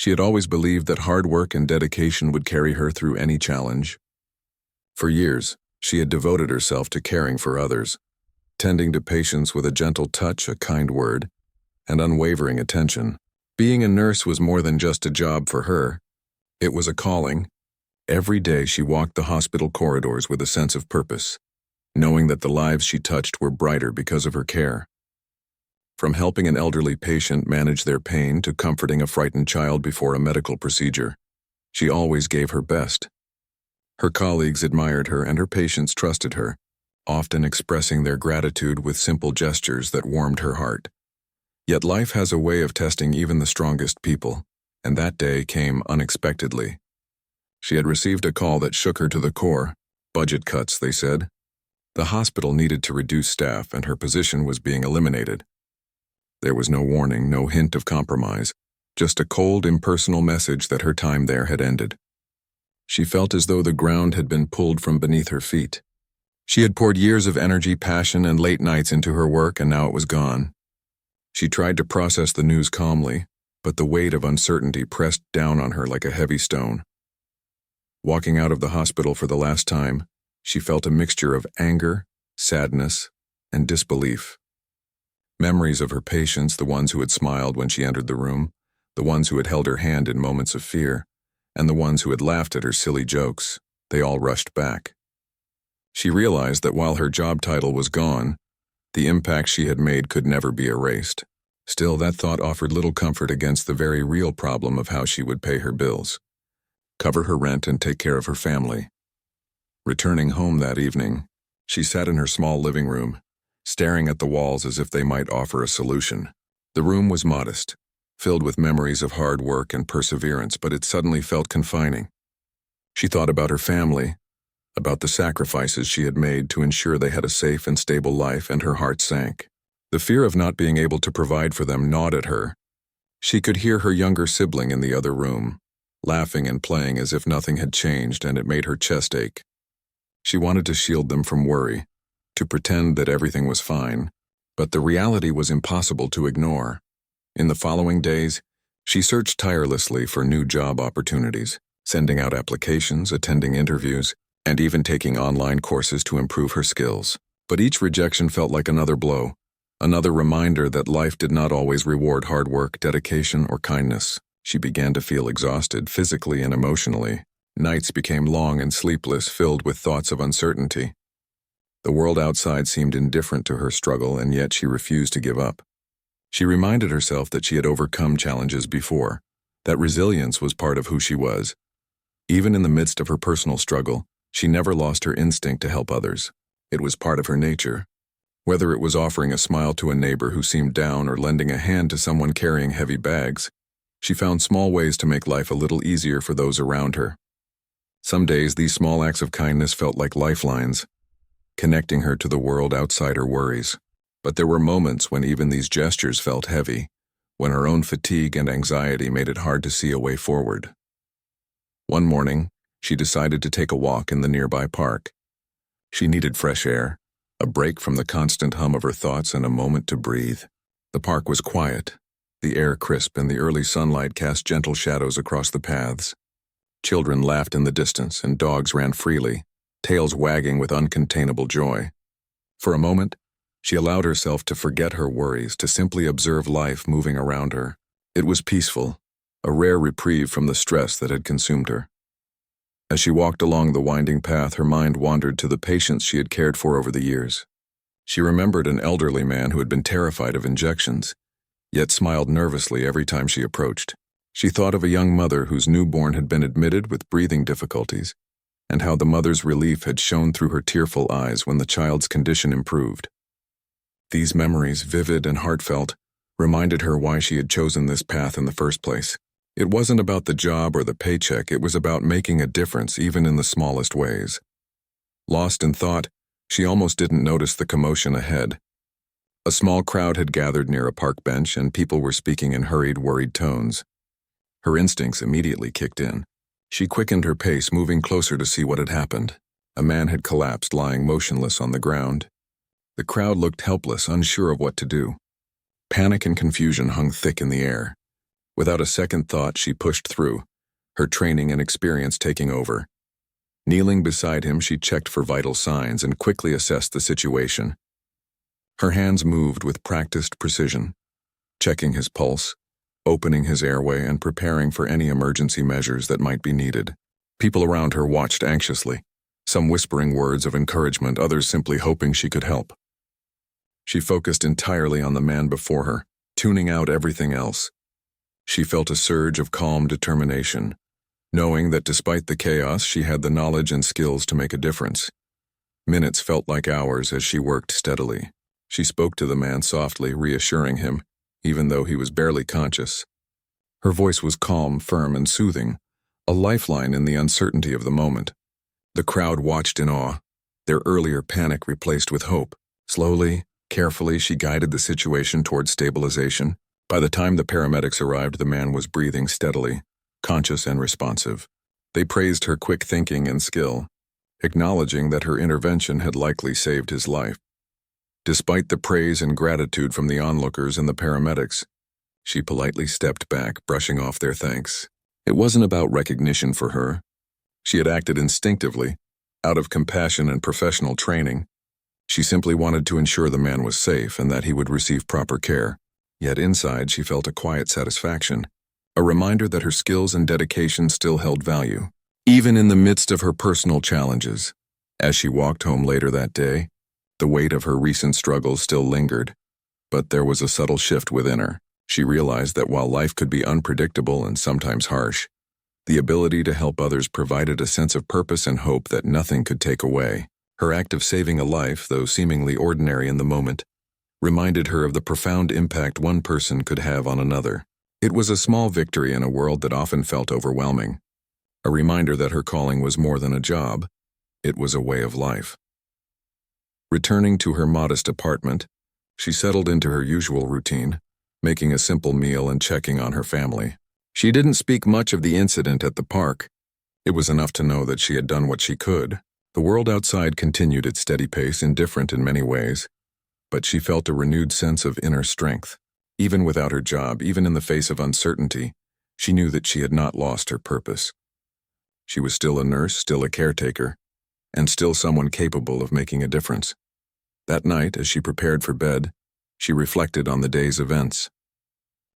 She had always believed that hard work and dedication would carry her through any challenge. For years, she had devoted herself to caring for others, tending to patients with a gentle touch, a kind word, and unwavering attention. Being a nurse was more than just a job for her. It was a calling. Every day she walked the hospital corridors with a sense of purpose, knowing that the lives she touched were brighter because of her care. From helping an elderly patient manage their pain to comforting a frightened child before a medical procedure, she always gave her best. Her colleagues admired her and her patients trusted her, often expressing their gratitude with simple gestures that warmed her heart. Yet life has a way of testing even the strongest people, and that day came unexpectedly. She had received a call that shook her to the core. Budget cuts, they said. The hospital needed to reduce staff and her position was being eliminated. There was no warning, no hint of compromise, just a cold, impersonal message that her time there had ended. She felt as though the ground had been pulled from beneath her feet. She had poured years of energy, passion, and late nights into her work, and now it was gone. She tried to process the news calmly, but the weight of uncertainty pressed down on her like a heavy stone. Walking out of the hospital for the last time, she felt a mixture of anger, sadness, and disbelief. Memories of her patients, the ones who had smiled when she entered the room, the ones who had held her hand in moments of fear, and the ones who had laughed at her silly jokes, they all rushed back. She realized that while her job title was gone, the impact she had made could never be erased. Still, that thought offered little comfort against the very real problem of how she would pay her bills, cover her rent, and take care of her family. Returning home that evening, she sat in her small living room, staring at the walls as if they might offer a solution. The room was modest, filled with memories of hard work and perseverance, but it suddenly felt confining. She thought about her family, about the sacrifices she had made to ensure they had a safe and stable life, and her heart sank. The fear of not being able to provide for them gnawed at her. She could hear her younger sibling in the other room, laughing and playing as if nothing had changed, and it made her chest ache. She wanted to shield them from worry, to pretend that everything was fine, but the reality was impossible to ignore. In the following days, she searched tirelessly for new job opportunities, sending out applications, attending interviews, and even taking online courses to improve her skills. But each rejection felt like another blow, another reminder that life did not always reward hard work, dedication, or kindness. She began to feel exhausted physically and emotionally. Nights became long and sleepless, filled with thoughts of uncertainty. The world outside seemed indifferent to her struggle, and yet she refused to give up. She reminded herself that she had overcome challenges before, that resilience was part of who she was. Even in the midst of her personal struggle, she never lost her instinct to help others. It was part of her nature. Whether it was offering a smile to a neighbor who seemed down or lending a hand to someone carrying heavy bags, she found small ways to make life a little easier for those around her. Some days, these small acts of kindness felt like lifelines, connecting her to the world outside her worries. But there were moments when even these gestures felt heavy, when her own fatigue and anxiety made it hard to see a way forward. One morning, she decided to take a walk in the nearby park. She needed fresh air, a break from the constant hum of her thoughts, and a moment to breathe. The park was quiet, the air crisp, and the early sunlight cast gentle shadows across the paths. Children laughed in the distance, and dogs ran freely, tails wagging with uncontainable joy. For a moment, she allowed herself to forget her worries, to simply observe life moving around her. It was peaceful, a rare reprieve from the stress that had consumed her. As she walked along the winding path, her mind wandered to the patients she had cared for over the years. She remembered an elderly man who had been terrified of injections, yet smiled nervously every time she approached. She thought of a young mother whose newborn had been admitted with breathing difficulties, and how the mother's relief had shone through her tearful eyes when the child's condition improved. These memories, vivid and heartfelt, reminded her why she had chosen this path in the first place. It wasn't about the job or the paycheck, it was about making a difference even in the smallest ways. Lost in thought, she almost didn't notice the commotion ahead. A small crowd had gathered near a park bench, and people were speaking in hurried, worried tones. Her instincts immediately kicked in. She quickened her pace, moving closer to see what had happened. A man had collapsed, lying motionless on the ground. The crowd looked helpless, unsure of what to do. Panic and confusion hung thick in the air. Without a second thought, she pushed through, her training and experience taking over. Kneeling beside him, she checked for vital signs and quickly assessed the situation. Her hands moved with practiced precision, checking his pulse, opening his airway, and preparing for any emergency measures that might be needed. People around her watched anxiously, some whispering words of encouragement, others simply hoping she could help. She focused entirely on the man before her, tuning out everything else. She felt a surge of calm determination, knowing that despite the chaos, she had the knowledge and skills to make a difference. Minutes felt like hours as she worked steadily. She spoke to the man softly, reassuring him, even though he was barely conscious. Her voice was calm, firm, and soothing, a lifeline in the uncertainty of the moment. The crowd watched in awe, their earlier panic replaced with hope. Slowly, carefully, she guided the situation toward stabilization. By the time the paramedics arrived, the man was breathing steadily, conscious and responsive. They praised her quick thinking and skill, acknowledging that her intervention had likely saved his life. Despite the praise and gratitude from the onlookers and the paramedics, she politely stepped back, brushing off their thanks. It wasn't about recognition for her. She had acted instinctively, out of compassion and professional training. She simply wanted to ensure the man was safe and that he would receive proper care. Yet inside, she felt a quiet satisfaction, a reminder that her skills and dedication still held value, even in the midst of her personal challenges. As she walked home later that day, the weight of her recent struggles still lingered, but there was a subtle shift within her. She realized that while life could be unpredictable and sometimes harsh, the ability to help others provided a sense of purpose and hope that nothing could take away. Her act of saving a life, though seemingly ordinary in the moment, reminded her of the profound impact one person could have on another. It was a small victory in a world that often felt overwhelming, a reminder that her calling was more than a job, it was a way of life. Returning to her modest apartment, she settled into her usual routine, making a simple meal and checking on her family. She didn't speak much of the incident at the park. It was enough to know that she had done what she could. The world outside continued its steady pace, indifferent in many ways, but she felt a renewed sense of inner strength. Even without her job, even in the face of uncertainty, she knew that she had not lost her purpose. She was still a nurse, still a caretaker, and still someone capable of making a difference. That night, as she prepared for bed, she reflected on the day's events.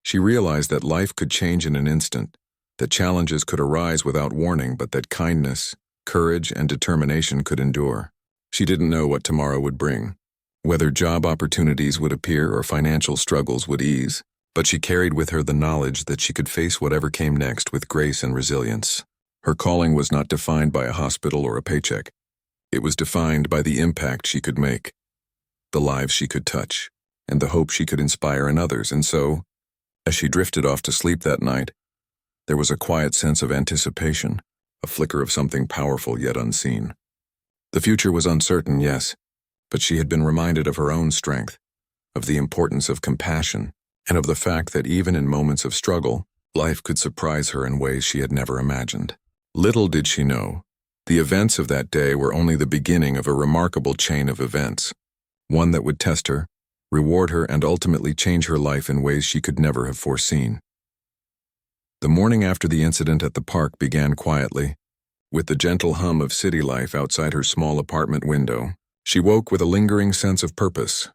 She realized that life could change in an instant, that challenges could arise without warning, but that kindness, courage, and determination could endure. She didn't know what tomorrow would bring, whether job opportunities would appear or financial struggles would ease, but she carried with her the knowledge that she could face whatever came next with grace and resilience. Her calling was not defined by a hospital or a paycheck. It was defined by the impact she could make, the lives she could touch, and the hope she could inspire in others. And so, as she drifted off to sleep that night, there was a quiet sense of anticipation, a flicker of something powerful yet unseen. The future was uncertain, yes, but she had been reminded of her own strength, of the importance of compassion, and of the fact that even in moments of struggle, life could surprise her in ways she had never imagined. Little did she know, the events of that day were only the beginning of a remarkable chain of events, one that would test her, reward her, and ultimately change her life in ways she could never have foreseen. The morning after the incident at the park began quietly, with the gentle hum of city life outside her small apartment window. She woke with a lingering sense of purpose,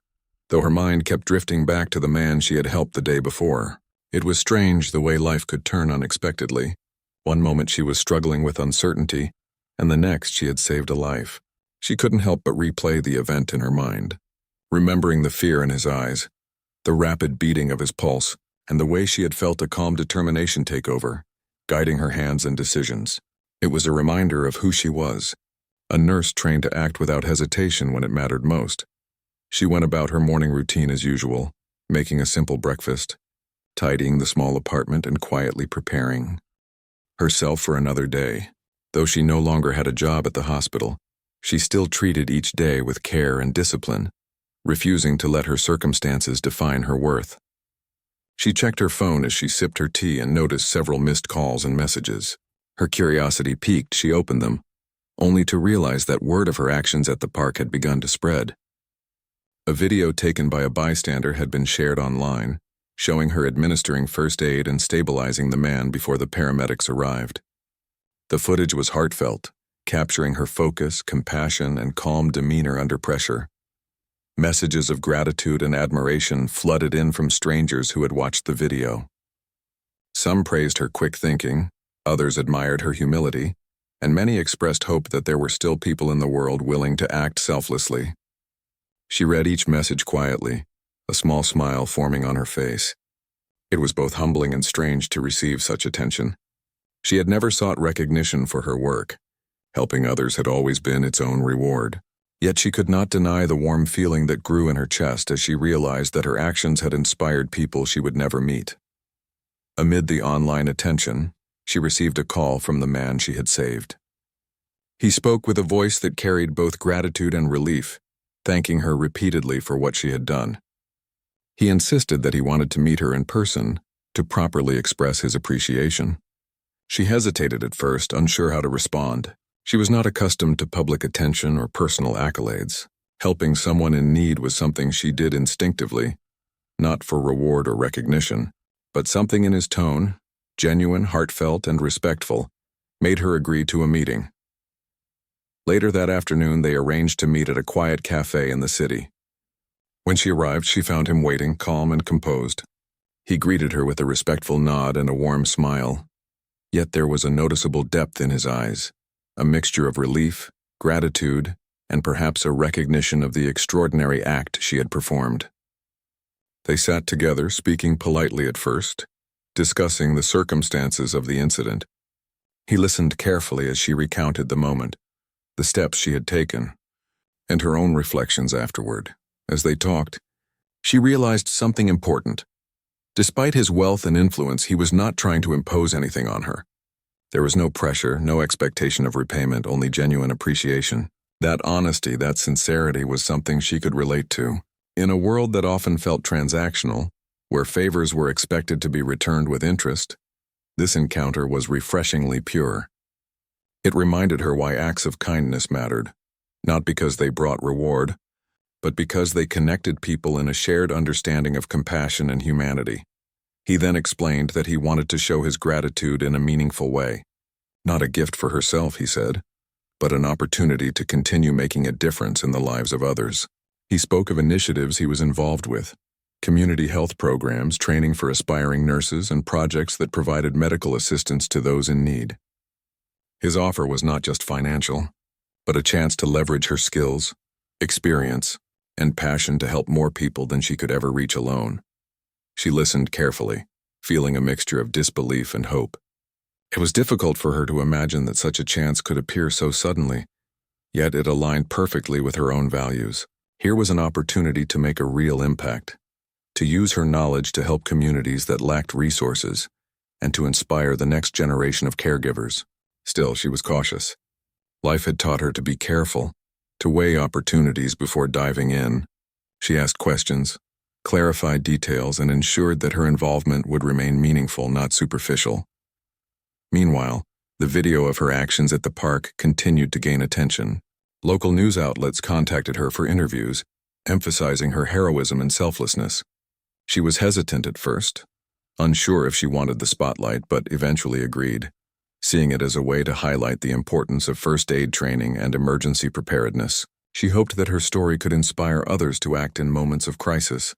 though her mind kept drifting back to the man she had helped the day before. It was strange the way life could turn unexpectedly. One moment she was struggling with uncertainty, and the next she had saved a life. She couldn't help but replay the event in her mind, remembering the fear in his eyes, the rapid beating of his pulse, and the way she had felt a calm determination take over, guiding her hands and decisions. It was a reminder of who she was, a nurse trained to act without hesitation when it mattered most. She went about her morning routine as usual, making a simple breakfast, tidying the small apartment, and quietly preparing herself for another day. Though she no longer had a job at the hospital, she still treated each day with care and discipline, refusing to let her circumstances define her worth. She checked her phone as she sipped her tea and noticed several missed calls and messages. Her curiosity piqued, she opened them, only to realize that word of her actions at the park had begun to spread. A video taken by a bystander had been shared online, showing her administering first aid and stabilizing the man before the paramedics arrived. The footage was heartfelt, capturing her focus, compassion, and calm demeanor under pressure. Messages of gratitude and admiration flooded in from strangers who had watched the video. Some praised her quick thinking, others admired her humility, and many expressed hope that there were still people in the world willing to act selflessly. She read each message quietly, a small smile forming on her face. It was both humbling and strange to receive such attention. She had never sought recognition for her work. Helping others had always been its own reward. Yet she could not deny the warm feeling that grew in her chest as she realized that her actions had inspired people she would never meet. Amid the online attention, she received a call from the man she had saved. He spoke with a voice that carried both gratitude and relief, thanking her repeatedly for what she had done. He insisted that he wanted to meet her in person to properly express his appreciation. She hesitated at first, unsure how to respond. She was not accustomed to public attention or personal accolades. Helping someone in need was something she did instinctively, not for reward or recognition, but something in his tone, genuine, heartfelt, and respectful, made her agree to a meeting. Later that afternoon, they arranged to meet at a quiet cafe in the city. When she arrived, she found him waiting, calm and composed. He greeted her with a respectful nod and a warm smile. Yet there was a noticeable depth in his eyes, a mixture of relief, gratitude, and perhaps a recognition of the extraordinary act she had performed. They sat together, speaking politely at first, discussing the circumstances of the incident. He listened carefully as she recounted the moment, the steps she had taken, and her own reflections afterward. As they talked, she realized something important. Despite his wealth and influence, he was not trying to impose anything on her. There was no pressure, no expectation of repayment, only genuine appreciation. That honesty, that sincerity was something she could relate to. In a world that often felt transactional, where favors were expected to be returned with interest, this encounter was refreshingly pure. It reminded her why acts of kindness mattered, not because they brought reward, but because they connected people in a shared understanding of compassion and humanity. He then explained that he wanted to show his gratitude in a meaningful way. Not a gift for herself, he said, but an opportunity to continue making a difference in the lives of others. He spoke of initiatives he was involved with, community health programs, training for aspiring nurses, and projects that provided medical assistance to those in need. His offer was not just financial, but a chance to leverage her skills, experience, and passion to help more people than she could ever reach alone. She listened carefully, feeling a mixture of disbelief and hope. It was difficult for her to imagine that such a chance could appear so suddenly, yet it aligned perfectly with her own values. Here was an opportunity to make a real impact, to use her knowledge to help communities that lacked resources, and to inspire the next generation of caregivers. Still, she was cautious. Life had taught her to be careful, to weigh opportunities before diving in. She asked questions, clarified details, and ensured that her involvement would remain meaningful, not superficial. Meanwhile, the video of her actions at the park continued to gain attention. Local news outlets contacted her for interviews, emphasizing her heroism and selflessness. She was hesitant at first, unsure if she wanted the spotlight, but eventually agreed, seeing it as a way to highlight the importance of first aid training and emergency preparedness. She hoped that her story could inspire others to act in moments of crisis,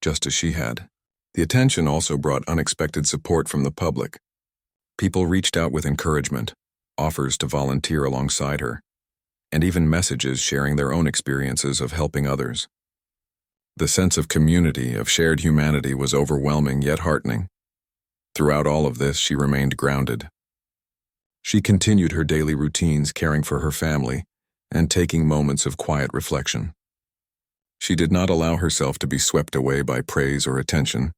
just as she had. The attention also brought unexpected support from the public. People reached out with encouragement, offers to volunteer alongside her, and even messages sharing their own experiences of helping others. The sense of community, of shared humanity, was overwhelming yet heartening. Throughout all of this, she remained grounded. She continued her daily routines, caring for her family and taking moments of quiet reflection. She did not allow herself to be swept away by praise or attention.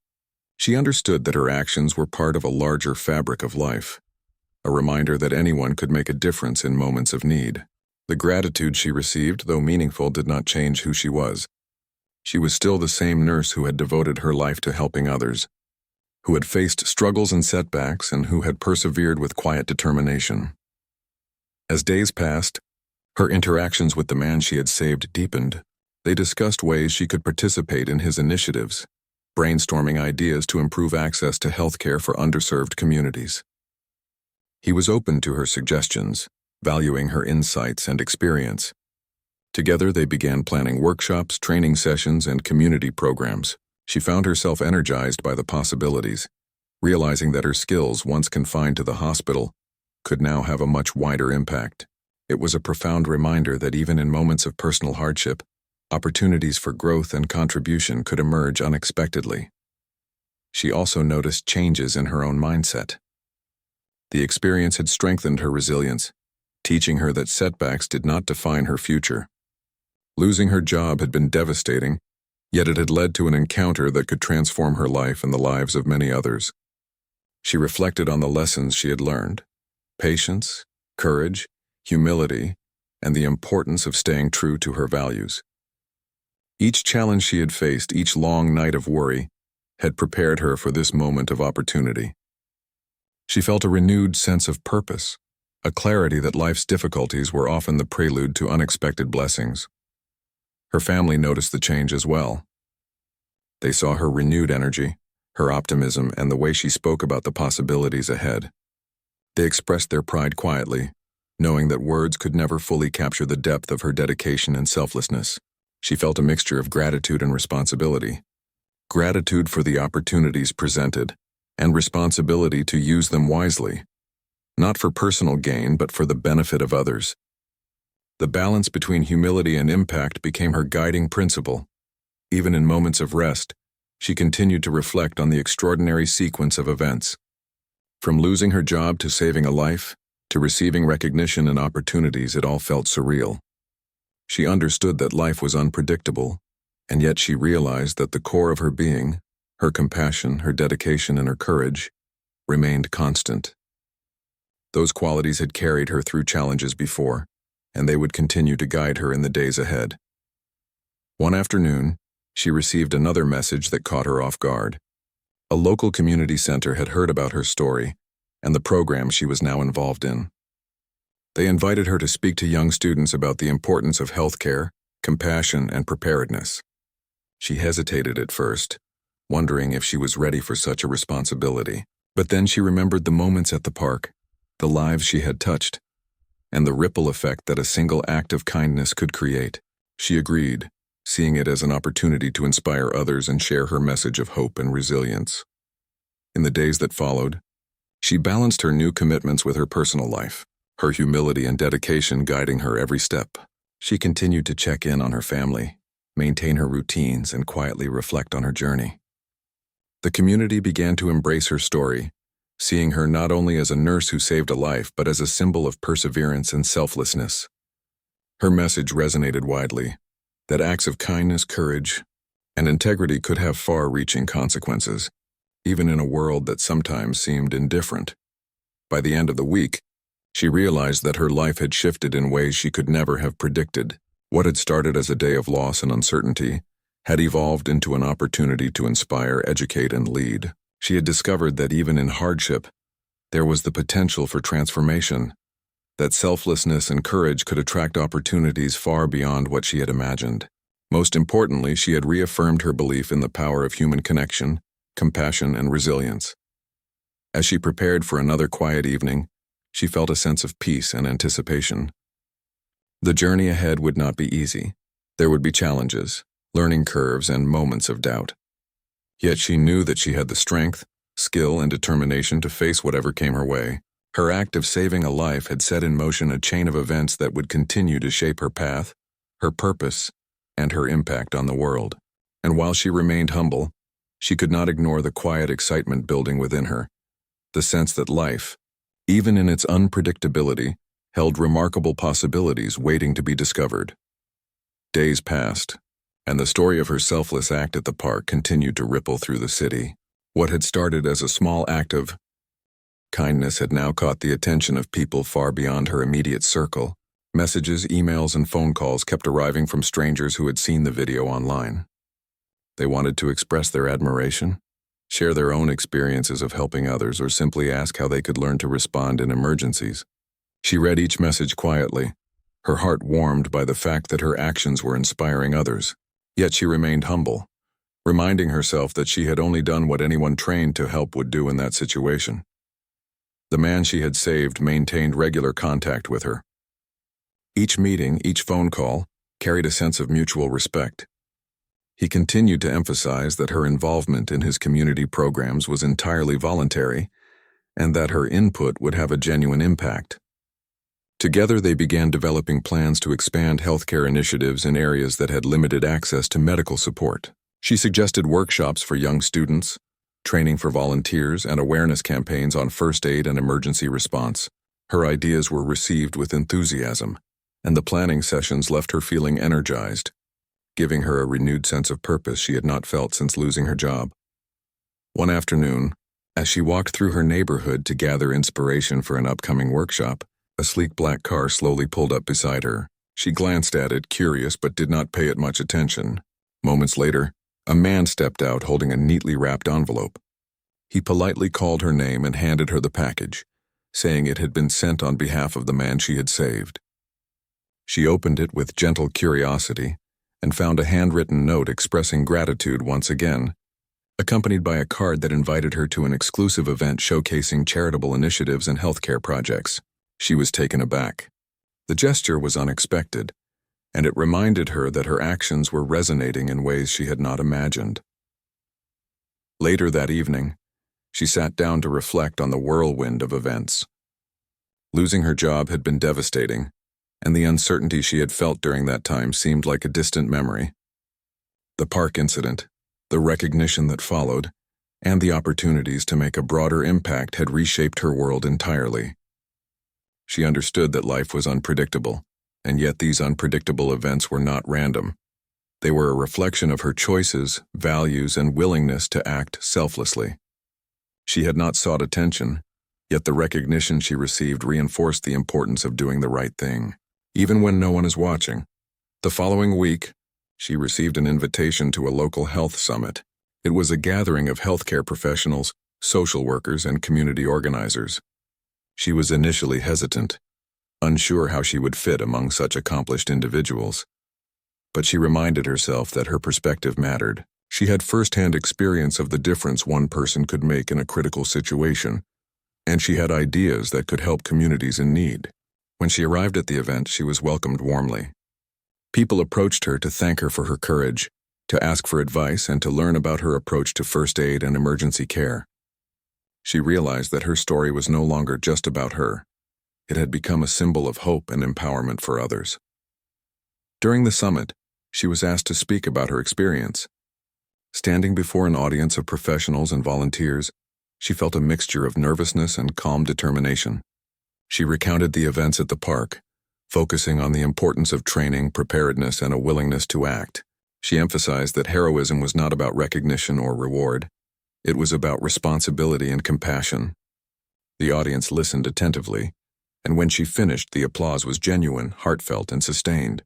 She understood that her actions were part of a larger fabric of life, a reminder that anyone could make a difference in moments of need. The gratitude she received, though meaningful, did not change who she was. She was still the same nurse who had devoted her life to helping others, who had faced struggles and setbacks, and who had persevered with quiet determination. As days passed, her interactions with the man she had saved deepened. They discussed ways she could participate in his initiatives, brainstorming ideas to improve access to healthcare for underserved communities. He was open to her suggestions, valuing her insights and experience. Together, they began planning workshops, training sessions, and community programs. She found herself energized by the possibilities, realizing that her skills, once confined to the hospital, could now have a much wider impact. It was a profound reminder that even in moments of personal hardship, opportunities for growth and contribution could emerge unexpectedly. She also noticed changes in her own mindset. The experience had strengthened her resilience, teaching her that setbacks did not define her future. Losing her job had been devastating, yet it had led to an encounter that could transform her life and the lives of many others. She reflected on the lessons she had learned: patience, courage, humility, and the importance of staying true to her values. Each challenge she had faced, each long night of worry, had prepared her for this moment of opportunity. She felt a renewed sense of purpose, a clarity that life's difficulties were often the prelude to unexpected blessings. Her family noticed the change as well. They saw her renewed energy, her optimism, and the way she spoke about the possibilities ahead. They expressed their pride quietly, knowing that words could never fully capture the depth of her dedication and selflessness. She felt a mixture of gratitude and responsibility. Gratitude for the opportunities presented, and responsibility to use them wisely, not for personal gain but for the benefit of others. The balance between humility and impact became her guiding principle. Even in moments of rest, she continued to reflect on the extraordinary sequence of events. From losing her job to saving a life, to receiving recognition and opportunities, it all felt surreal. She understood that life was unpredictable, and yet she realized that the core of her being, her compassion, her dedication, and her courage, remained constant. Those qualities had carried her through challenges before, and they would continue to guide her in the days ahead. One afternoon, she received another message that caught her off guard. A local community center had heard about her story and the program she was now involved in. They invited her to speak to young students about the importance of healthcare, compassion, and preparedness. She hesitated at first, wondering if she was ready for such a responsibility. But then she remembered the moments at the park, the lives she had touched, and the ripple effect that a single act of kindness could create. She agreed, seeing it as an opportunity to inspire others and share her message of hope and resilience. In the days that followed, she balanced her new commitments with her personal life, her humility and dedication guiding her every step. She continued to check in on her family, maintain her routines, and quietly reflect on her journey. The community began to embrace her story, seeing her not only as a nurse who saved a life but as a symbol of perseverance and selflessness. Her message resonated widely, that acts of kindness, courage, and integrity could have far-reaching consequences, even in a world that sometimes seemed indifferent. By the end of the week, she realized that her life had shifted in ways she could never have predicted. What had started as a day of loss and uncertainty had evolved into an opportunity to inspire, educate, and lead. She had discovered that even in hardship, there was the potential for transformation, that selflessness and courage could attract opportunities far beyond what she had imagined. Most importantly, she had reaffirmed her belief in the power of human connection, compassion, and resilience. As she prepared for another quiet evening, she felt a sense of peace and anticipation. The journey ahead would not be easy. There would be challenges, learning curves, and moments of doubt. Yet she knew that she had the strength, skill, and determination to face whatever came her way. Her act of saving a life had set in motion a chain of events that would continue to shape her path, her purpose, and her impact on the world. And while she remained humble, she could not ignore the quiet excitement building within her, the sense that life, even in its unpredictability, held remarkable possibilities waiting to be discovered. Days passed, and the story of her selfless act at the park continued to ripple through the city. What had started as a small act of kindness had now caught the attention of people far beyond her immediate circle. Messages, emails, and phone calls kept arriving from strangers who had seen the video online. They wanted to express their admiration, share their own experiences of helping others, or simply ask how they could learn to respond in emergencies. She read each message quietly, her heart warmed by the fact that her actions were inspiring others. Yet she remained humble, reminding herself that she had only done what anyone trained to help would do in that situation. The man she had saved maintained regular contact with her. Each meeting, each phone call, carried a sense of mutual respect. He continued to emphasize that her involvement in his community programs was entirely voluntary, and that her input would have a genuine impact. Together, they began developing plans to expand healthcare initiatives in areas that had limited access to medical support. She suggested workshops for young students, training for volunteers, and awareness campaigns on first aid and emergency response. Her ideas were received with enthusiasm, and the planning sessions left her feeling energized, giving her a renewed sense of purpose she had not felt since losing her job. One afternoon, as she walked through her neighborhood to gather inspiration for an upcoming workshop, a sleek black car slowly pulled up beside her. She glanced at it, curious, but did not pay it much attention. Moments later, a man stepped out holding a neatly wrapped envelope. He politely called her name and handed her the package, saying it had been sent on behalf of the man she had saved. She opened it with gentle curiosity and found a handwritten note expressing gratitude once again, accompanied by a card that invited her to an exclusive event showcasing charitable initiatives and healthcare projects. She was taken aback. The gesture was unexpected, and it reminded her that her actions were resonating in ways she had not imagined. Later that evening, she sat down to reflect on the whirlwind of events. Losing her job had been devastating, and the uncertainty she had felt during that time seemed like a distant memory. The park incident, the recognition that followed, and the opportunities to make a broader impact had reshaped her world entirely. She understood that life was unpredictable, and yet these unpredictable events were not random. They were a reflection of her choices, values, and willingness to act selflessly. She had not sought attention, yet the recognition she received reinforced the importance of doing the right thing, even when no one is watching. The following week, she received an invitation to a local health summit. It was a gathering of healthcare professionals, social workers, and community organizers. She was initially hesitant, unsure how she would fit among such accomplished individuals. But she reminded herself that her perspective mattered. She had first-hand experience of the difference one person could make in a critical situation, and she had ideas that could help communities in need. When she arrived at the event, she was welcomed warmly. People approached her to thank her for her courage, to ask for advice, and to learn about her approach to first aid and emergency care. She realized that her story was no longer just about her. It had become a symbol of hope and empowerment for others. During the summit, she was asked to speak about her experience. Standing before an audience of professionals and volunteers, she felt a mixture of nervousness and calm determination. She recounted the events at the park, focusing on the importance of training, preparedness, and a willingness to act. She emphasized that heroism was not about recognition or reward. It was about responsibility and compassion. The audience listened attentively, and when she finished, the applause was genuine, heartfelt, and sustained.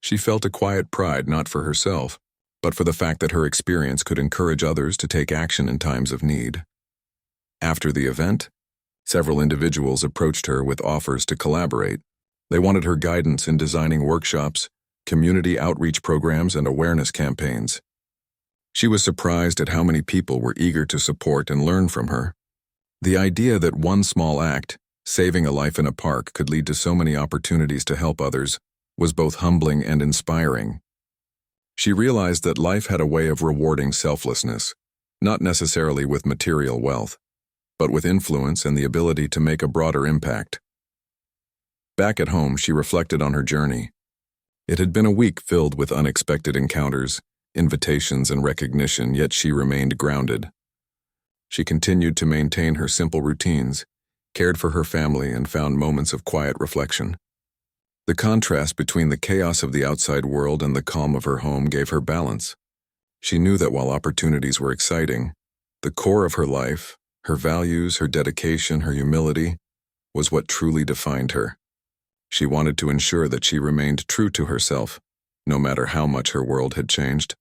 She felt a quiet pride not for herself, but for the fact that her experience could encourage others to take action in times of need. After the event, several individuals approached her with offers to collaborate. They wanted her guidance in designing workshops, community outreach programs, and awareness campaigns. She was surprised at how many people were eager to support and learn from her. The idea that one small act, saving a life in a park, could lead to so many opportunities to help others was both humbling and inspiring. She realized that life had a way of rewarding selflessness, not necessarily with material wealth, but with influence and the ability to make a broader impact. Back at home, she reflected on her journey. It had been a week filled with unexpected encounters, invitations, and recognition, yet she remained grounded. She continued to maintain her simple routines, cared for her family, and found moments of quiet reflection. The contrast between the chaos of the outside world and the calm of her home gave her balance. She knew that while opportunities were exciting, the core of her life, her values, her dedication, her humility, was what truly defined her. She wanted to ensure that she remained true to herself, no matter how much her world had changed.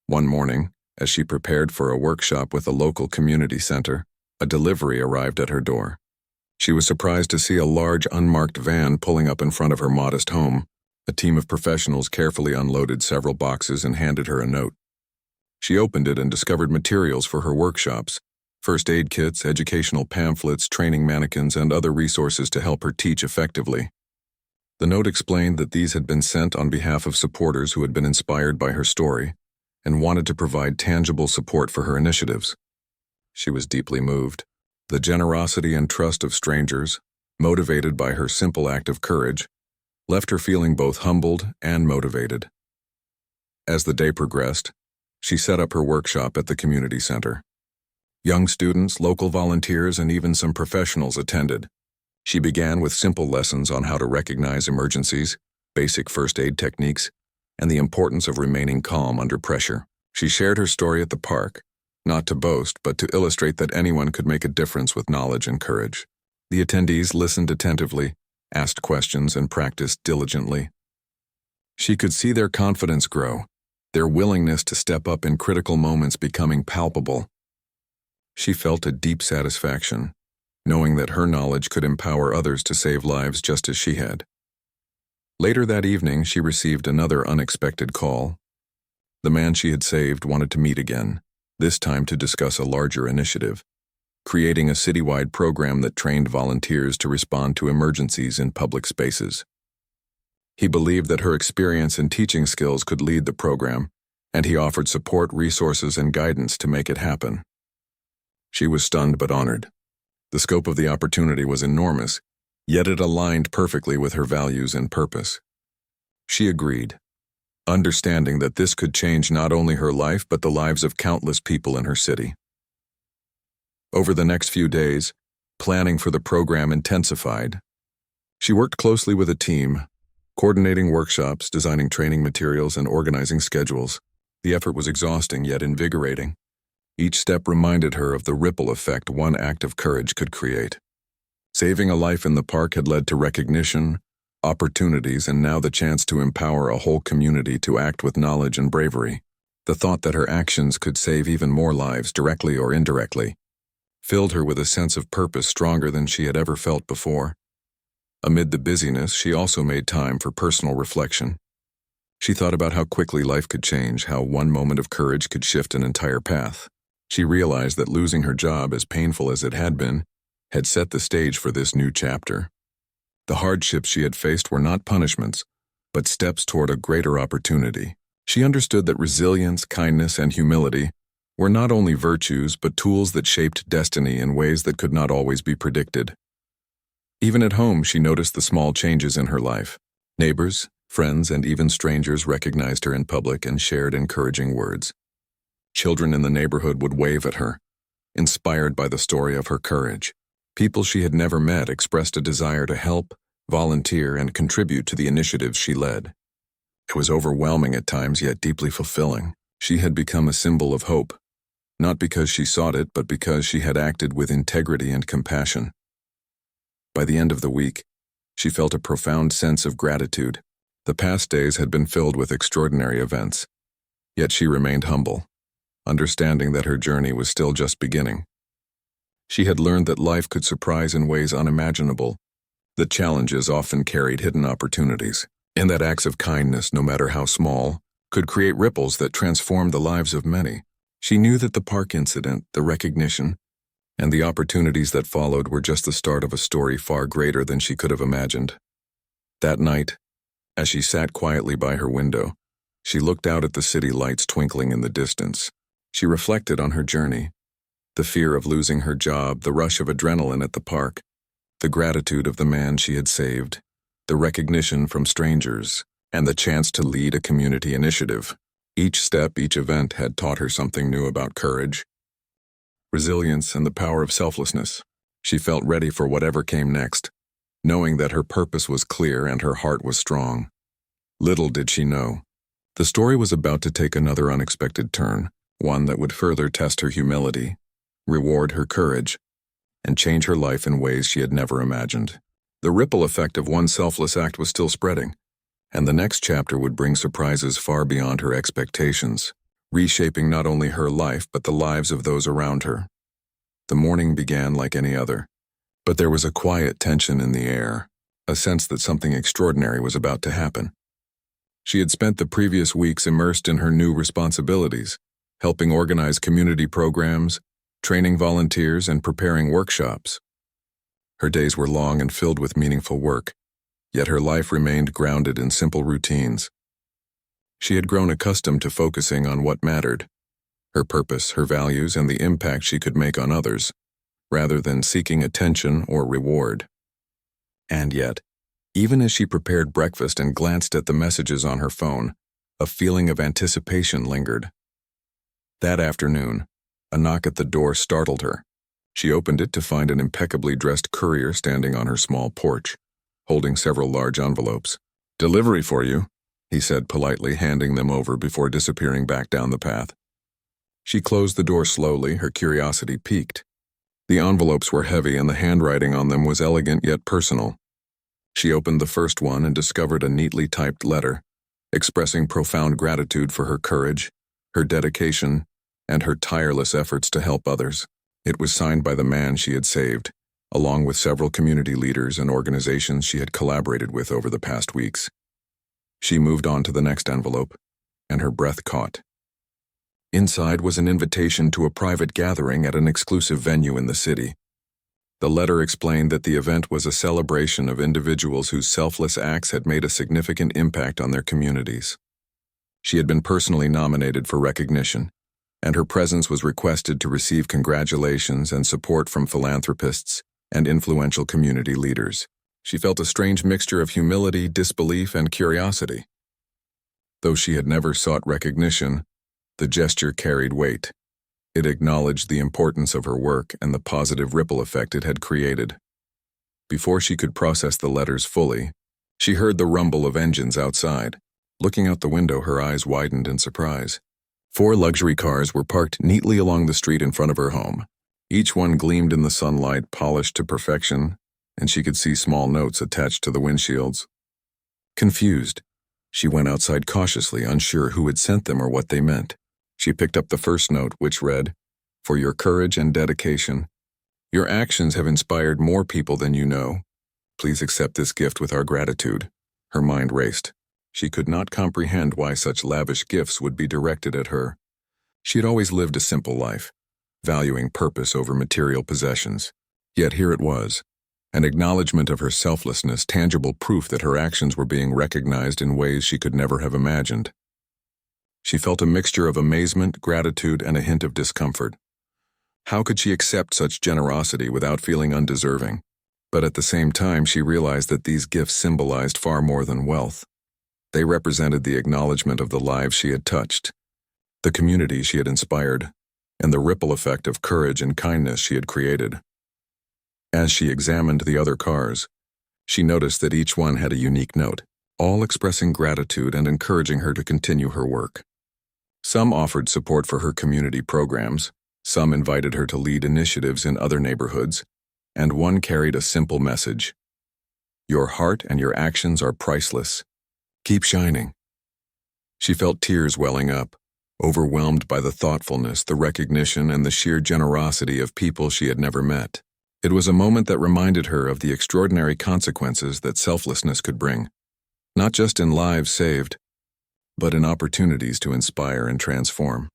One morning, as she prepared for a workshop with a local community center, a delivery arrived at her door. She was surprised to see a large, unmarked van pulling up in front of her modest home. A team of professionals carefully unloaded several boxes and handed her a note. She opened it and discovered materials for her workshops: first aid kits, educational pamphlets, training mannequins, and other resources to help her teach effectively. The note explained that these had been sent on behalf of supporters who had been inspired by her story and wanted to provide tangible support for her initiatives. She was deeply moved. The generosity and trust of strangers, motivated by her simple act of courage, left her feeling both humbled and motivated. As the day progressed, she set up her workshop at the community center. Young students, local volunteers, and even some professionals attended. She began with simple lessons on how to recognize emergencies, basic first aid techniques, and the importance of remaining calm under pressure. She shared her story at the park, not to boast, but to illustrate that anyone could make a difference with knowledge and courage. The attendees listened attentively, asked questions, and practiced diligently. She could see their confidence grow, their willingness to step up in critical moments becoming palpable. She felt a deep satisfaction, knowing that her knowledge could empower others to save lives just as she had. Later that evening, she received another unexpected call. The man she had saved wanted to meet again, this time to discuss a larger initiative, creating a citywide program that trained volunteers to respond to emergencies in public spaces. He believed that her experience and teaching skills could lead the program, and he offered support, resources, and guidance to make it happen. She was stunned but honored. The scope of the opportunity was enormous, yet it aligned perfectly with her values and purpose. She agreed, understanding that this could change not only her life but the lives of countless people in her city. Over the next few days, planning for the program intensified. She worked closely with a team, coordinating workshops, designing training materials, and organizing schedules. The effort was exhausting yet invigorating. Each step reminded her of the ripple effect one act of courage could create. Saving a life in the park had led to recognition, opportunities, and now the chance to empower a whole community to act with knowledge and bravery. The thought that her actions could save even more lives, directly or indirectly, filled her with a sense of purpose stronger than she had ever felt before. Amid the busyness, she also made time for personal reflection. She thought about how quickly life could change, how one moment of courage could shift an entire path. She realized that losing her job, as painful as it had been, had set the stage for this new chapter. The hardships she had faced were not punishments, but steps toward a greater opportunity. She understood that resilience, kindness, and humility were not only virtues but tools that shaped destiny in ways that could not always be predicted. Even at home, she noticed the small changes in her life. Neighbors, friends, and even strangers recognized her in public and shared encouraging words. Children in the neighborhood would wave at her, inspired by the story of her courage. People she had never met expressed a desire to help, volunteer, and contribute to the initiatives she led. It was overwhelming at times, yet deeply fulfilling. She had become a symbol of hope, not because she sought it, but because she had acted with integrity and compassion. By the end of the week, she felt a profound sense of gratitude. The past days had been filled with extraordinary events, yet she remained humble, understanding that her journey was still just beginning. She had learned that life could surprise in ways unimaginable, that challenges often carried hidden opportunities, and that acts of kindness, no matter how small, could create ripples that transformed the lives of many. She knew that the park incident, the recognition, and the opportunities that followed were just the start of a story far greater than she could have imagined. That night, as she sat quietly by her window, she looked out at the city lights twinkling in the distance. She reflected on her journey, the fear of losing her job, the rush of adrenaline at the park, the gratitude of the man she had saved, the recognition from strangers, and the chance to lead a community initiative. Each step, each event had taught her something new about courage, resilience, and the power of selflessness. She felt ready for whatever came next, knowing that her purpose was clear and her heart was strong. Little did she know, the story was about to take another unexpected turn, one that would further test her humility, reward her courage, and change her life in ways she had never imagined. The ripple effect of one selfless act was still spreading, and the next chapter would bring surprises far beyond her expectations, reshaping not only her life but the lives of those around her. The morning began like any other, but there was a quiet tension in the air, a sense that something extraordinary was about to happen. She had spent the previous weeks immersed in her new responsibilities, helping organize community programs, training volunteers, and preparing workshops. Her days were long and filled with meaningful work, yet her life remained grounded in simple routines. She had grown accustomed to focusing on what mattered, her purpose, her values, and the impact she could make on others, rather than seeking attention or reward. And yet, even as she prepared breakfast and glanced at the messages on her phone, a feeling of anticipation lingered. That afternoon, a knock at the door startled her. She opened it to find an impeccably dressed courier standing on her small porch, holding several large envelopes. "Delivery for you," he said politely, handing them over before disappearing back down the path. She closed the door slowly, her curiosity piqued. The envelopes were heavy and the handwriting on them was elegant yet personal. She opened the first one and discovered a neatly typed letter, expressing profound gratitude for her courage, her dedication, and her tireless efforts to help others. It was signed by the man she had saved, along with several community leaders and organizations she had collaborated with over the past weeks. She moved on to the next envelope, and her breath caught. Inside was an invitation to a private gathering at an exclusive venue in the city. The letter explained that the event was a celebration of individuals whose selfless acts had made a significant impact on their communities. She had been personally nominated for recognition, and her presence was requested to receive congratulations and support from philanthropists and influential community leaders. She felt a strange mixture of humility, disbelief, and curiosity. Though she had never sought recognition, the gesture carried weight. It acknowledged the importance of her work and the positive ripple effect it had created. Before she could process the letters fully, she heard the rumble of engines outside. Looking out the window, her eyes widened in surprise. 4 luxury cars were parked neatly along the street in front of her home. Each one gleamed in the sunlight, polished to perfection, and she could see small notes attached to the windshields. Confused, she went outside cautiously, unsure who had sent them or what they meant. She picked up the first note, which read, "For your courage and dedication. Your actions have inspired more people than you know. Please accept this gift with our gratitude." Her mind raced. She could not comprehend why such lavish gifts would be directed at her. She had always lived a simple life, valuing purpose over material possessions. Yet here it was, an acknowledgement of her selflessness, tangible proof that her actions were being recognized in ways she could never have imagined. She felt a mixture of amazement, gratitude, and a hint of discomfort. How could she accept such generosity without feeling undeserving? But at the same time, she realized that these gifts symbolized far more than wealth. They represented the acknowledgement of the lives she had touched, the community she had inspired, and the ripple effect of courage and kindness she had created. As she examined the other cars, she noticed that each one had a unique note, all expressing gratitude and encouraging her to continue her work. Some offered support for her community programs, some invited her to lead initiatives in other neighborhoods, and one carried a simple message: "Your heart and your actions are priceless. Keep shining." She felt tears welling up, overwhelmed by the thoughtfulness, the recognition, and the sheer generosity of people she had never met. It was a moment that reminded her of the extraordinary consequences that selflessness could bring, not just in lives saved, but in opportunities to inspire and transform.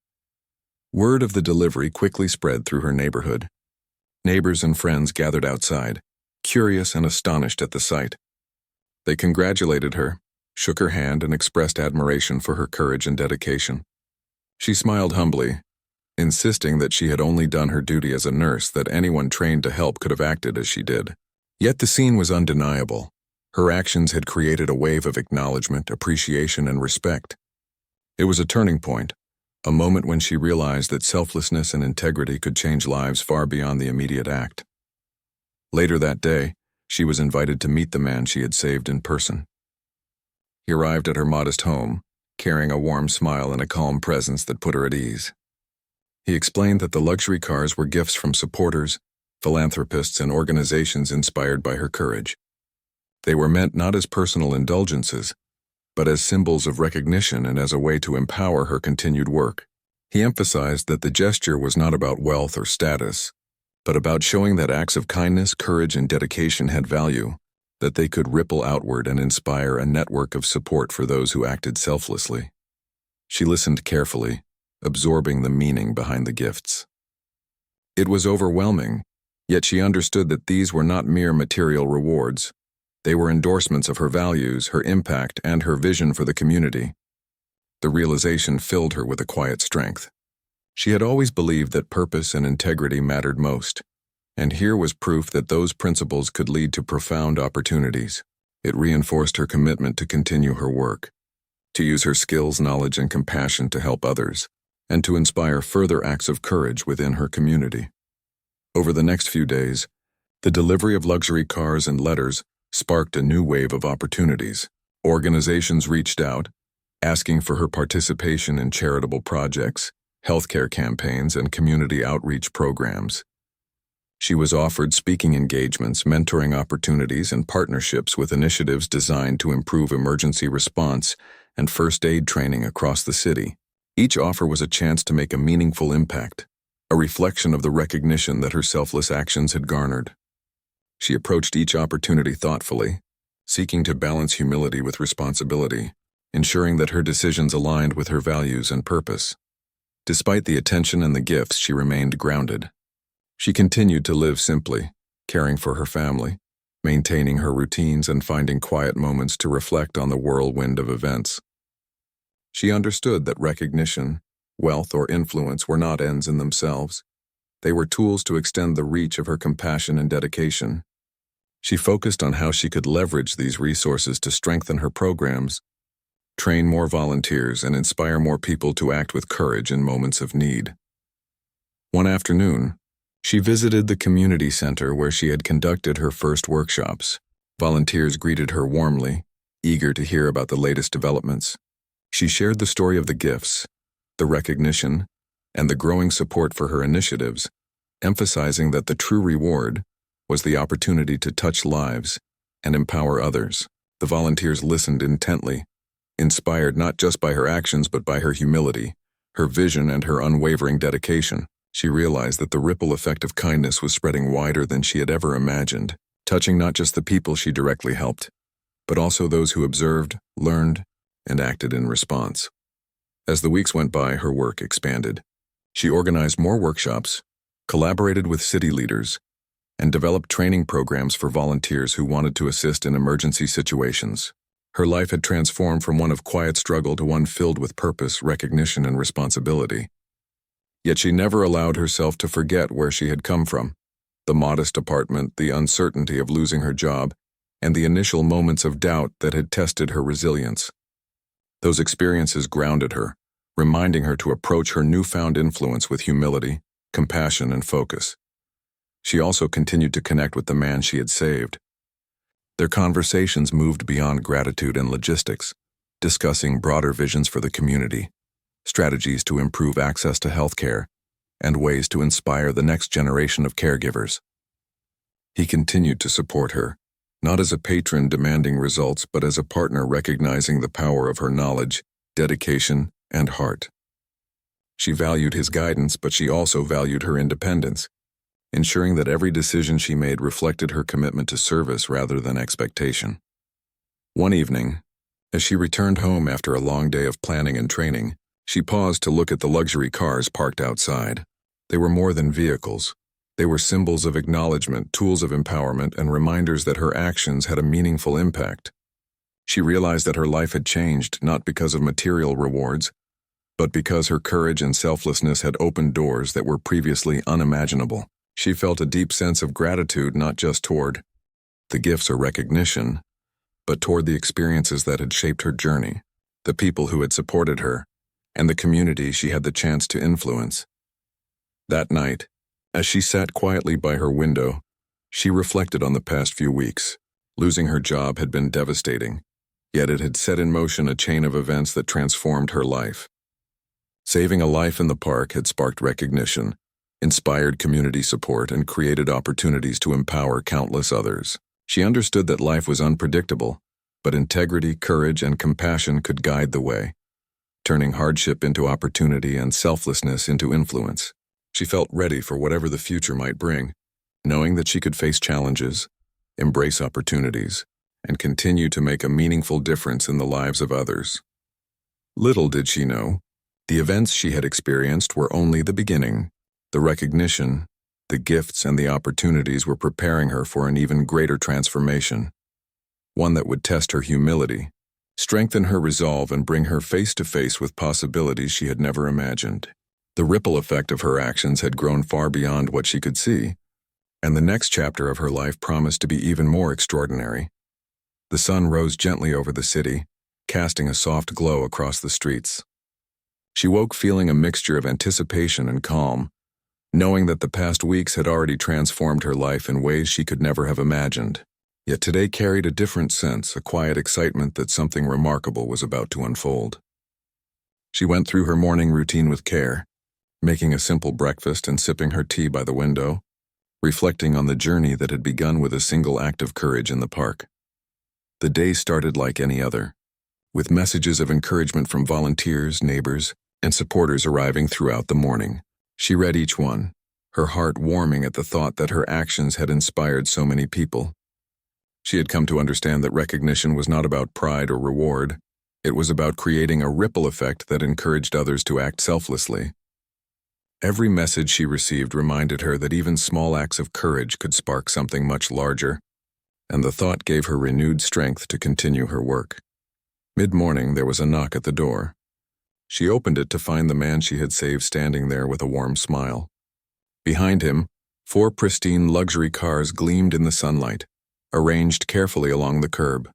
Word of the delivery quickly spread through her neighborhood. Neighbors and friends gathered outside, curious and astonished at the sight. They congratulated her, shook her hand, and expressed admiration for her courage and dedication. She smiled humbly, insisting that she had only done her duty as a nurse, that anyone trained to help could have acted as she did. Yet the scene was undeniable. Her actions had created a wave of acknowledgement, appreciation, and respect. It was a turning point, a moment when she realized that selflessness and integrity could change lives far beyond the immediate act. Later that day, she was invited to meet the man she had saved in person. He arrived at her modest home, carrying a warm smile and a calm presence that put her at ease. He explained that the luxury cars were gifts from supporters, philanthropists, and organizations inspired by her courage. They were meant not as personal indulgences, but as symbols of recognition and as a way to empower her continued work. He emphasized that the gesture was not about wealth or status, but about showing that acts of kindness, courage, and dedication had value, that they could ripple outward and inspire a network of support for those who acted selflessly. She listened carefully, absorbing the meaning behind the gifts. It was overwhelming, yet she understood that these were not mere material rewards. They were endorsements of her values, her impact, and her vision for the community. The realization filled her with a quiet strength. She had always believed that purpose and integrity mattered most, and here was proof that those principles could lead to profound opportunities. It reinforced her commitment to continue her work, to use her skills, knowledge, and compassion to help others, and to inspire further acts of courage within her community. Over the next few days, the delivery of luxury cars and letters sparked a new wave of opportunities. Organizations reached out, asking for her participation in charitable projects, healthcare campaigns, and community outreach programs. She was offered speaking engagements, mentoring opportunities, and partnerships with initiatives designed to improve emergency response and first aid training across the city. Each offer was a chance to make a meaningful impact, a reflection of the recognition that her selfless actions had garnered. She approached each opportunity thoughtfully, seeking to balance humility with responsibility, ensuring that her decisions aligned with her values and purpose. Despite the attention and the gifts, she remained grounded. She continued to live simply, caring for her family, maintaining her routines, and finding quiet moments to reflect on the whirlwind of events. She understood that recognition, wealth, or influence were not ends in themselves. They were tools to extend the reach of her compassion and dedication. She focused on how she could leverage these resources to strengthen her programs, train more volunteers, and inspire more people to act with courage in moments of need. One afternoon, she visited the community center where she had conducted her first workshops. Volunteers greeted her warmly, eager to hear about the latest developments. She shared the story of the gifts, the recognition, and the growing support for her initiatives, emphasizing that the true reward was the opportunity to touch lives and empower others. The volunteers listened intently, inspired not just by her actions but by her humility, her vision, and her unwavering dedication. She realized that the ripple effect of kindness was spreading wider than she had ever imagined, touching not just the people she directly helped, but also those who observed, learned, and acted in response. As the weeks went by, her work expanded. She organized more workshops, collaborated with city leaders, and developed training programs for volunteers who wanted to assist in emergency situations. Her life had transformed from one of quiet struggle to one filled with purpose, recognition, and responsibility. Yet she never allowed herself to forget where she had come from. The modest apartment, the uncertainty of losing her job, and the initial moments of doubt that had tested her resilience. Those experiences grounded her, reminding her to approach her newfound influence with humility, compassion, and focus. She also continued to connect with the man she had saved. Their conversations moved beyond gratitude and logistics, discussing broader visions for the community, strategies to improve access to healthcare, and ways to inspire the next generation of caregivers. He continued to support her, not as a patron demanding results, but as a partner recognizing the power of her knowledge, dedication, and heart. She valued his guidance, but she also valued her independence, ensuring that every decision she made reflected her commitment to service rather than expectation. One evening, as she returned home after a long day of planning and training, she paused to look at the luxury cars parked outside. They were more than vehicles. They were symbols of acknowledgement, tools of empowerment, and reminders that her actions had a meaningful impact. She realized that her life had changed not because of material rewards, but because her courage and selflessness had opened doors that were previously unimaginable. She felt a deep sense of gratitude not just toward the gifts or recognition, but toward the experiences that had shaped her journey, the people who had supported her, and the community she had the chance to influence. That night, as she sat quietly by her window, she reflected on the past few weeks. Losing her job had been devastating, yet it had set in motion a chain of events that transformed her life. Saving a life in the park had sparked recognition, inspired community support, and created opportunities to empower countless others. She understood that life was unpredictable, but integrity, courage, and compassion could guide the way, turning hardship into opportunity and selflessness into influence. She felt ready for whatever the future might bring, knowing that she could face challenges, embrace opportunities, and continue to make a meaningful difference in the lives of others. Little did she know, The events she had experienced were only the beginning. The recognition, the gifts, and the opportunities were preparing her for an even greater transformation, one that would test her humility, strengthen her resolve, and bring her face to face with possibilities she had never imagined. The ripple effect of her actions had grown far beyond what she could see, and the next chapter of her life promised to be even more extraordinary. The sun rose gently over the city, casting a soft glow across the streets. She woke feeling a mixture of anticipation and calm, knowing that the past weeks had already transformed her life in ways she could never have imagined. Yet today carried a different sense, a quiet excitement that something remarkable was about to unfold. She went through her morning routine with care, making a simple breakfast and sipping her tea by the window, reflecting on the journey that had begun with a single act of courage in the park. The day started like any other, with messages of encouragement from volunteers, neighbors, and supporters arriving throughout the morning. She read each one, her heart warming at the thought that her actions had inspired so many people. She had come to understand that recognition was not about pride or reward. It was about creating a ripple effect that encouraged others to act selflessly. Every message she received reminded her that even small acts of courage could spark something much larger, and the thought gave her renewed strength to continue her work. Mid-morning, there was a knock at the door. She opened it to find the man she had saved standing there with a warm smile. Behind him, 4 pristine luxury cars gleamed in the sunlight, arranged carefully along the curb.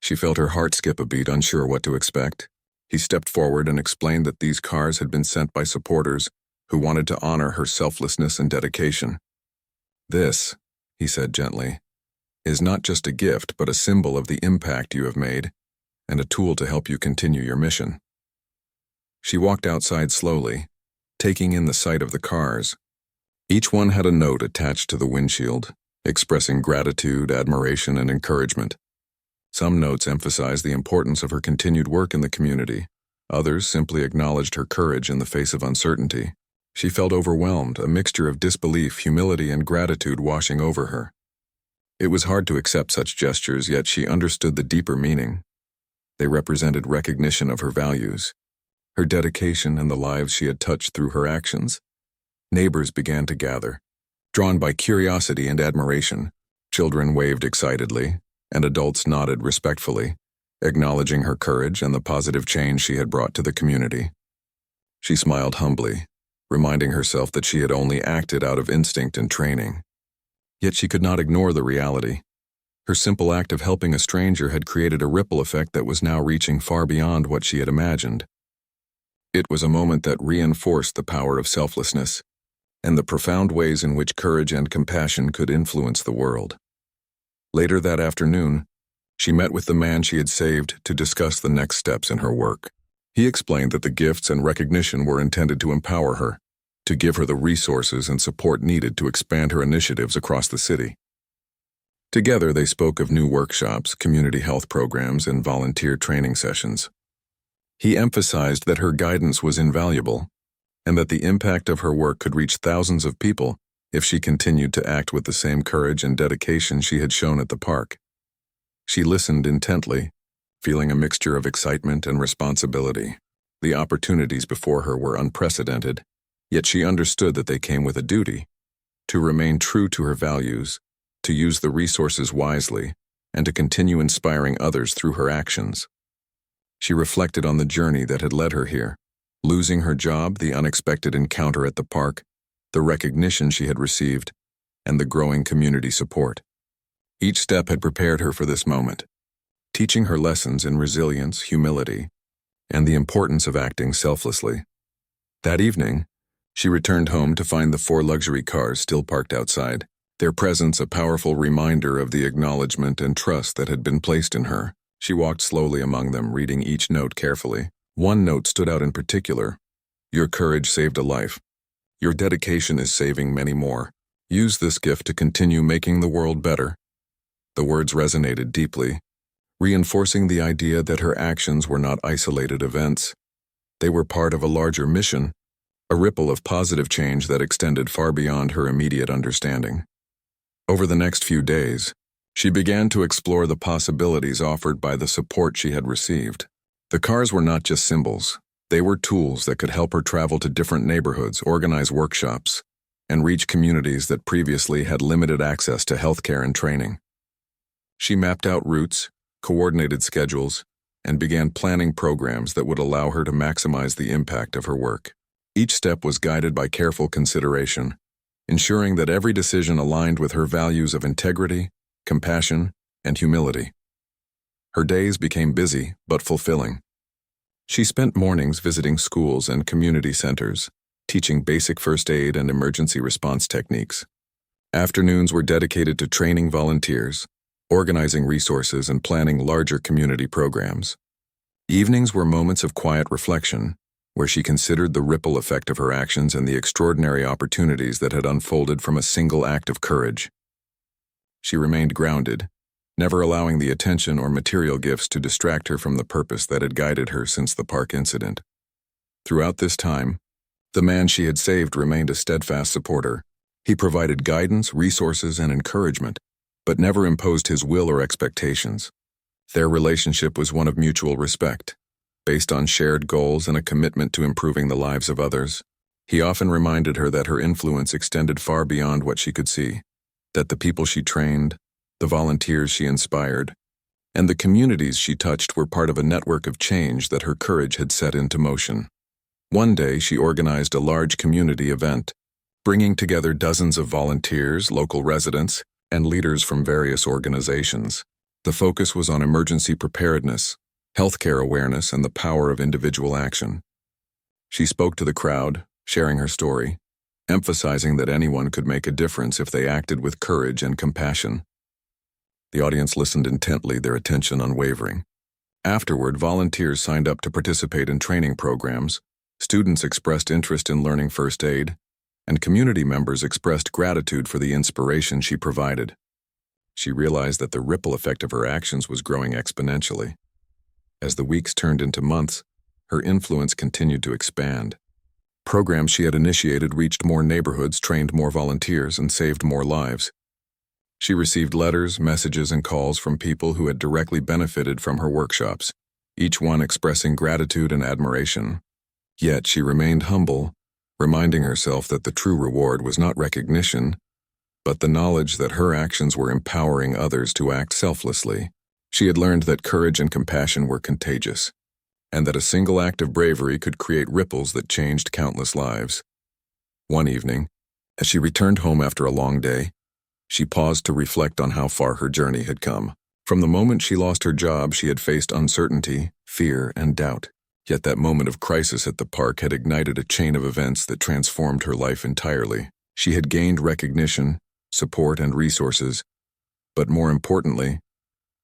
She felt her heart skip a beat, unsure what to expect. He stepped forward and explained that these cars had been sent by supporters who wanted to honor her selflessness and dedication. "This," he said gently, "is not just a gift but a symbol of the impact you have made and a tool to help you continue your mission." She walked outside slowly, taking in the sight of the cars. Each one had a note attached to the windshield, expressing gratitude, admiration, and encouragement. Some notes emphasized the importance of her continued work in the community. Others simply acknowledged her courage in the face of uncertainty. She felt overwhelmed, a mixture of disbelief, humility, and gratitude washing over her. It was hard to accept such gestures, yet she understood the deeper meaning. They represented recognition of her values, her dedication, and the lives she had touched through her actions. Neighbors began to gather, drawn by curiosity and admiration. Children waved excitedly, and adults nodded respectfully, acknowledging her courage and the positive change she had brought to the community. She smiled humbly, reminding herself that she had only acted out of instinct and training. Yet she could not ignore the reality. Her simple act of helping a stranger had created a ripple effect that was now reaching far beyond what she had imagined. It was a moment that reinforced the power of selflessness and the profound ways in which courage and compassion could influence the world. Later that afternoon, she met with the man she had saved to discuss the next steps in her work. He explained that the gifts and recognition were intended to empower her, to give her the resources and support needed to expand her initiatives across the city. Together, they spoke of new workshops, community health programs, and volunteer training sessions. He emphasized that her guidance was invaluable, and that the impact of her work could reach thousands of people if she continued to act with the same courage and dedication she had shown at the park. She listened intently, feeling a mixture of excitement and responsibility. The opportunities before her were unprecedented, yet she understood that they came with a duty: to remain true to her values, to use the resources wisely, and to continue inspiring others through her actions. She reflected on the journey that had led her here, losing her job, the unexpected encounter at the park, the recognition she had received, and the growing community support. Each step had prepared her for this moment, teaching her lessons in resilience, humility, and the importance of acting selflessly. That evening, she returned home to find the 4 luxury cars still parked outside, their presence a powerful reminder of the acknowledgement and trust that had been placed in her. She walked slowly among them, reading each note carefully. One note stood out in particular: "Your courage saved a life. Your dedication is saving many more. Use this gift to continue making the world better." The words resonated deeply, reinforcing the idea that her actions were not isolated events. They were part of a larger mission, a ripple of positive change that extended far beyond her immediate understanding. Over the next few days, she began to explore the possibilities offered by the support she had received. The cars were not just symbols. They were tools that could help her travel to different neighborhoods, organize workshops, and reach communities that previously had limited access to healthcare and training. She mapped out routes, coordinated schedules, and began planning programs that would allow her to maximize the impact of her work. Each step was guided by careful consideration, ensuring that every decision aligned with her values of integrity, compassion, and humility. Her days became busy but fulfilling. She spent mornings visiting schools and community centers, teaching basic first aid and emergency response techniques. Afternoons were dedicated to training volunteers, organizing resources, and planning larger community programs. Evenings were moments of quiet reflection, where she considered the ripple effect of her actions and the extraordinary opportunities that had unfolded from a single act of courage. She remained grounded, never allowing the attention or material gifts to distract her from the purpose that had guided her since the park incident. Throughout this time, the man she had saved remained a steadfast supporter. He provided guidance, resources, and encouragement, but never imposed his will or expectations. Their relationship was one of mutual respect, based on shared goals and a commitment to improving the lives of others. He often reminded her that her influence extended far beyond what she could see, that the people she trained, the volunteers she inspired, and the communities she touched were part of a network of change that her courage had set into motion. One day, she organized a large community event, bringing together dozens of volunteers, local residents, and leaders from various organizations. The focus was on emergency preparedness, healthcare awareness, and the power of individual action. She spoke to the crowd, sharing her story, emphasizing that anyone could make a difference if they acted with courage and compassion. The audience listened intently, their attention unwavering. Afterward, volunteers signed up to participate in training programs, students expressed interest in learning first aid, and community members expressed gratitude for the inspiration she provided. She realized that the ripple effect of her actions was growing exponentially. As the weeks turned into months, her influence continued to expand. Programs she had initiated reached more neighborhoods, trained more volunteers, and saved more lives. She received letters, messages, and calls from people who had directly benefited from her workshops, each one expressing gratitude and admiration. Yet she remained humble, reminding herself that the true reward was not recognition, but the knowledge that her actions were empowering others to act selflessly. She had learned that courage and compassion were contagious, and that a single act of bravery could create ripples that changed countless lives. One evening, as she returned home after a long day, she paused to reflect on how far her journey had come. From the moment she lost her job, she had faced uncertainty, fear, and doubt. Yet that moment of crisis at the park had ignited a chain of events that transformed her life entirely. She had gained recognition, support, and resources, but more importantly,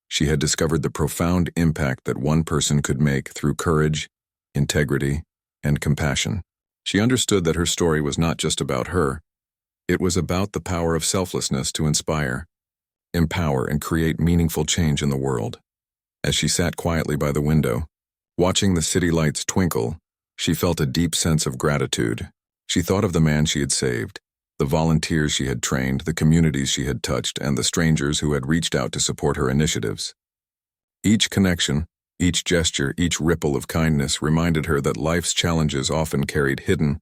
she had discovered the profound impact that one person could make through courage, integrity, and compassion. She understood that her story was not just about her. It was about the power of selflessness to inspire, empower, and create meaningful change in the world. As she sat quietly by the window, watching the city lights twinkle, she felt a deep sense of gratitude. She thought of the man she had saved, the volunteers she had trained, the communities she had touched, and the strangers who had reached out to support her initiatives. Each connection, each gesture, each ripple of kindness reminded her that life's challenges often carried hidden,